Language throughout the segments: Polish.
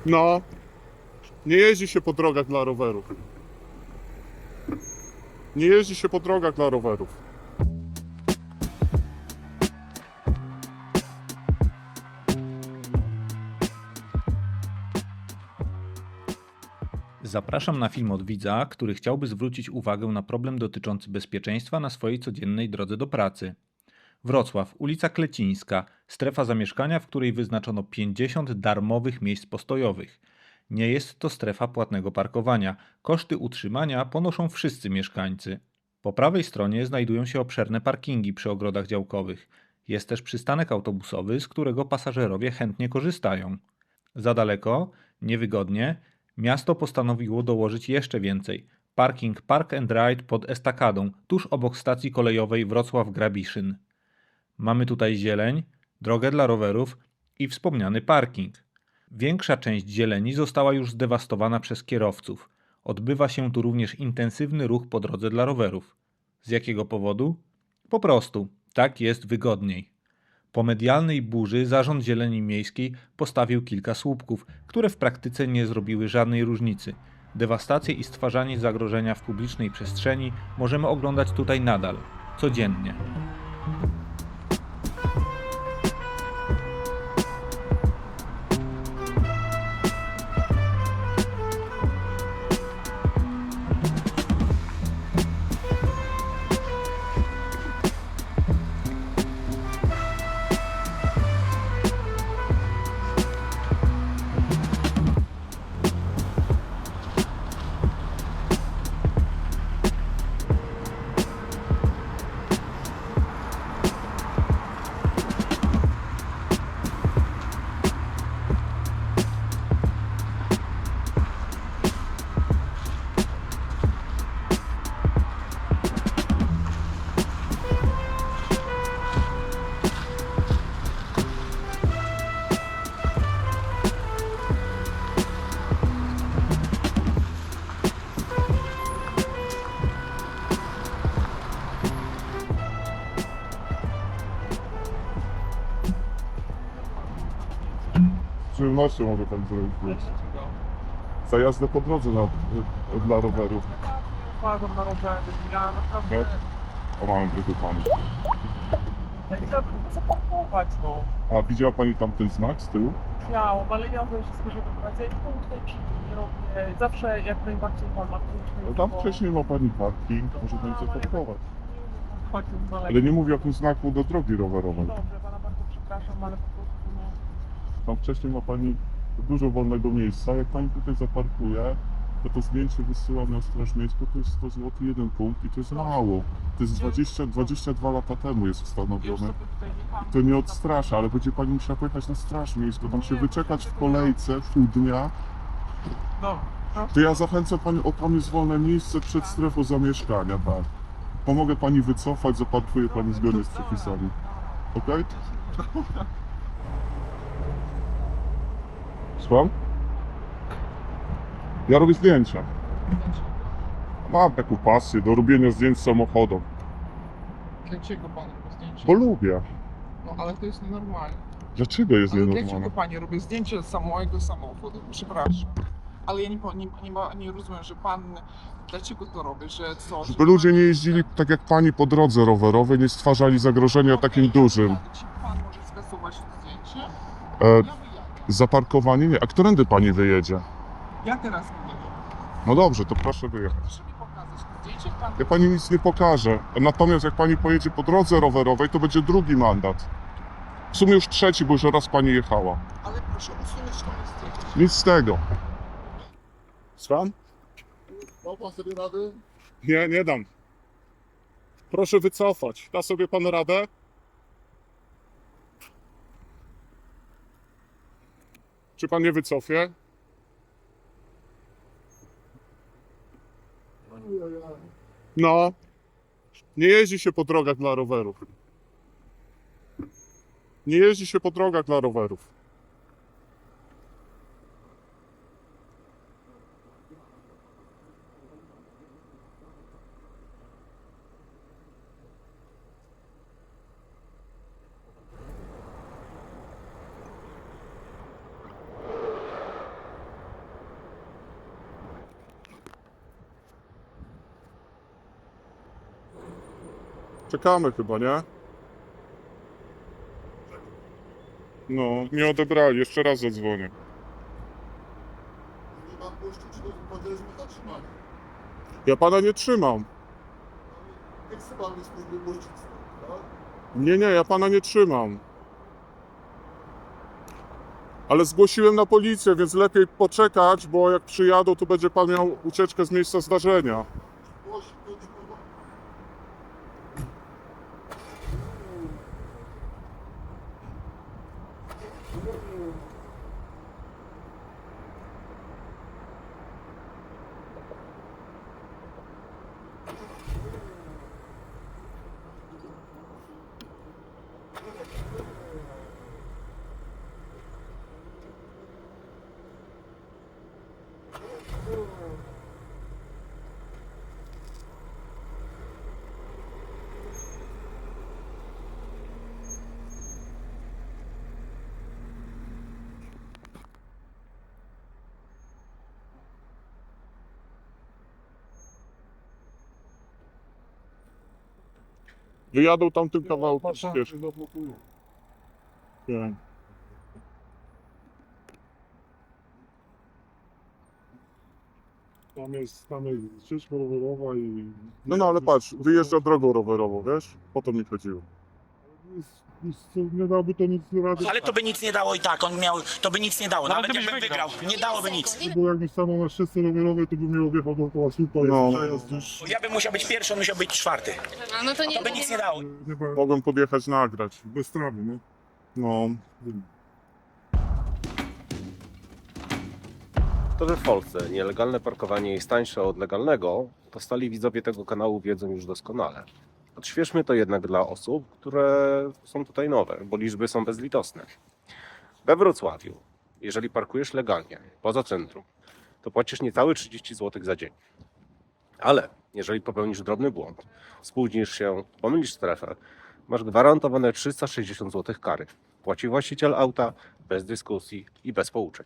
No, nie jeździ się po drogach dla rowerów. Nie jeździ się po drogach dla rowerów. Zapraszam na film od widza, który chciałby zwrócić uwagę na problem dotyczący bezpieczeństwa na swojej codziennej drodze do pracy. Wrocław, ulica Klecińska, strefa zamieszkania, w której wyznaczono 50 darmowych miejsc postojowych. Nie jest to strefa płatnego parkowania. Koszty utrzymania ponoszą wszyscy mieszkańcy. Po prawej stronie znajdują się obszerne parkingi przy ogrodach działkowych. Jest też przystanek autobusowy, z którego pasażerowie chętnie korzystają. Za daleko, niewygodnie, miasto postanowiło dołożyć jeszcze więcej. Parking Park and Ride pod estakadą, tuż obok stacji kolejowej Wrocław-Grabiszyn. Mamy tutaj zieleń, drogę dla rowerów i wspomniany parking. Większa część zieleni została już zdewastowana przez kierowców. Odbywa się tu również intensywny ruch po drodze dla rowerów. Z jakiego powodu? Po prostu, tak jest wygodniej. Po medialnej burzy Zarząd Zieleni Miejskiej postawił kilka słupków, które w praktyce nie zrobiły żadnej różnicy. Dewastację i stwarzanie zagrożenia w publicznej przestrzeni możemy oglądać tutaj nadal, codziennie. Z przyjemnością mogę pan zrobić. Za jazdę po drodze dla rowerów. Uważam na rowery, ja naprawdę Tak? O, mamy wydupany. ja chciałabym zaparkować, no. A widziała pani tam ten znak z tyłu? Miałam, ale ja wiem wszystko, żeby wracać. Ja tutaj nie robię, zawsze jak najbardziej wolna. No tam wcześniej ma pani parking, może pani zaparkować. Chodźmy na Ale nie mówię o tym znaku do drogi rowerowej. Dobrze, pana bardzo przepraszam, ale po prostu no. Tam wcześniej ma pani dużo wolnego miejsca. Jak pani tutaj zaparkuje, to zdjęcie wysyłam na Straż Miejską, to jest 100 zł jeden punkt i to jest mało. To jest 22 lata temu jest Już ustanowione. sobie tutaj jechałam. To nie odstrasza, ale będzie pani musiała pojechać na Straż Miejską, tam się wyczekać w kolejce pół dnia. Dobra, no. To ja zachęcam panią, o tam jest wolne miejsce przed strefą zamieszkania, tak. Pomogę pani wycofać, zaparkuje pani zgodnie z przepisami. Okej? Słucham? Ja robię zdjęcia. Mam taką pasję do robienia zdjęć samochodom, Dlaczego pani robi zdjęcie? bo lubię. No ale to jest nienormalne. Dlaczego jest Ale nienormalne? dlaczego pani robi zdjęcie samego samochodu? Przepraszam. Ale ja nie rozumiem, że pan... Dlaczego to robi? Że co? Żeby ludzie nie jeździli tak jak pani po drodze rowerowej, nie stwarzali zagrożenia takim dużym. Czy pan może skasować to zdjęcie? E, Ja wyjadę. zaparkowanie nie. A którędy pani wyjedzie? Ja teraz wyjadę. No dobrze, to proszę wyjechać. Proszę mi pokazać to zdjęcie. Pan... Ja pani nic nie pokażę. Natomiast jak pani pojedzie po drodze rowerowej, to będzie drugi mandat. W sumie już trzeci, bo już raz pani jechała. Ale proszę usunąć to zdjęcie. Nic z tego. Słucham? Ma pan sobie rady? Nie, nie dam. Proszę wycofać. Da sobie pan radę? Czy pan nie wycofie? No. Nie jeździ się po drogach dla rowerów. Nie jeździ się po drogach dla rowerów. Czekamy chyba, nie? No, nie odebrali, jeszcze raz zadzwonię. Nie pan puścił, czy to powiedziałeś mi zatrzymanie? Ja pana nie trzymam. Nie chce pan mnie służby puścić, tak? Nie, ja pana nie trzymam. Ale zgłosiłem na policję, więc lepiej poczekać, bo jak przyjadą, to będzie pan miał ucieczkę z miejsca zdarzenia. Głosi, to ci kurwa. Wyjadą tamtym kawałkiem ścieżki. Tak. Tam jest ścieżka rowerowa i... No ale patrz, wyjeżdża drogą rowerową, wiesz? O to mi chodziło. Nie dałoby to nic rady, Ale to by nic nie dało i tak, to by nic nie dało, nawet jakbym wygrał, nie dałoby nic. bo jakby stanął na ścieżce rowerowej, to bym nie objechał dookoła słupa, No. jest przejazd już... Ja bym musiał być pierwszy, on musiał być czwarty. No to nie To by nic nie dało. Chyba Mogłem podjechać nagrać. bez trawy, nie? No. To, że w Polsce nielegalne parkowanie jest tańsze od legalnego, to stali widzowie tego kanału wiedzą już doskonale. Odświeżmy to jednak dla osób, które są tutaj nowe, bo liczby są bezlitosne. We Wrocławiu, jeżeli parkujesz legalnie, poza centrum, to płacisz niecałe 30 zł za dzień. Ale jeżeli popełnisz drobny błąd, spóźnisz się, pomylisz strefę, masz gwarantowane 360 zł kary. Płaci właściciel auta bez dyskusji i bez pouczeń.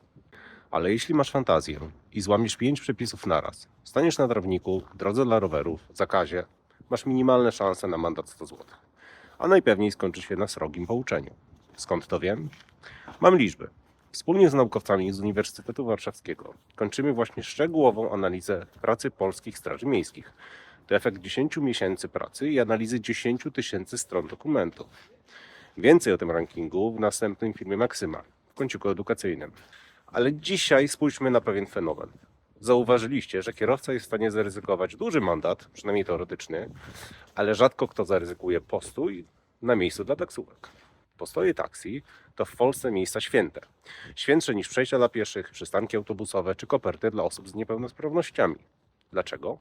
Ale jeśli masz fantazję i złamiesz 5 przepisów naraz, staniesz na trawniku, drodze dla rowerów, zakazie, masz minimalne szanse na mandat 100 zł. A najpewniej skończy się na srogim pouczeniu. Skąd to wiem? Mam liczby. Wspólnie z naukowcami z Uniwersytetu Warszawskiego kończymy właśnie szczegółową analizę pracy polskich straży miejskich. To efekt 10 miesięcy pracy i analizy 10 000 stron dokumentów. Więcej o tym rankingu w następnym filmie Maksyma, w kąciku edukacyjnym. Ale dzisiaj spójrzmy na pewien fenomen. Zauważyliście, że kierowca jest w stanie zaryzykować duży mandat, przynajmniej teoretyczny, ale rzadko kto zaryzykuje postój na miejscu dla taksówek. Postoje taksi to w Polsce miejsca święte. Świętsze niż przejścia dla pieszych, przystanki autobusowe czy koperty dla osób z niepełnosprawnościami. Dlaczego?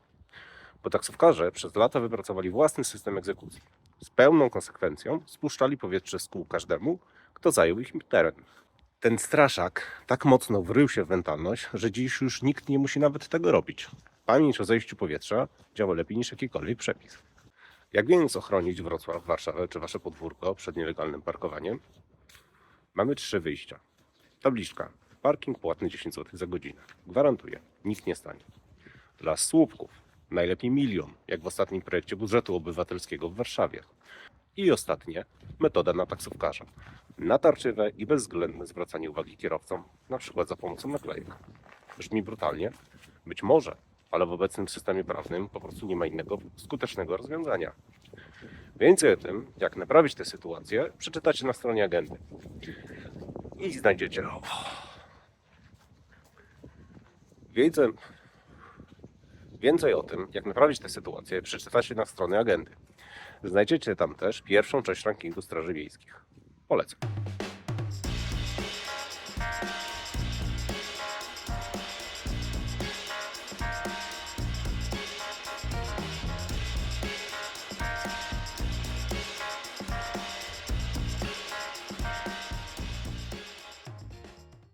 Bo taksówkarze przez lata wypracowali własny system egzekucji. Z pełną konsekwencją spuszczali powietrze z kół każdemu, kto zajął ich teren. Ten straszak tak mocno wrył się w mentalność, że dziś już nikt nie musi nawet tego robić. Pamięć o zejściu powietrza działa lepiej niż jakikolwiek przepis. Jak więc ochronić Wrocław, Warszawę czy wasze podwórko przed nielegalnym parkowaniem? Mamy 3 wyjścia. Tabliczka. Parking płatny 10 zł za godzinę. Gwarantuję, nikt nie stanie. Dla słupków. Najlepiej 1 000 000, jak w ostatnim projekcie budżetu obywatelskiego w Warszawie. I ostatnie, metoda na taksówkarza. Natarczywe i bezwzględne zwracanie uwagi kierowcom, na przykład za pomocą naklejek. Brzmi brutalnie? Być może, ale w obecnym systemie prawnym po prostu nie ma innego skutecznego rozwiązania. Więcej o tym, jak naprawić tę sytuację, przeczytacie na stronie agendy. I znajdziecie. Więcej o tym, jak naprawić tę sytuację, przeczytacie na stronie agendy. Znajdziecie tam też pierwszą część rankingu straży miejskich. Polecam.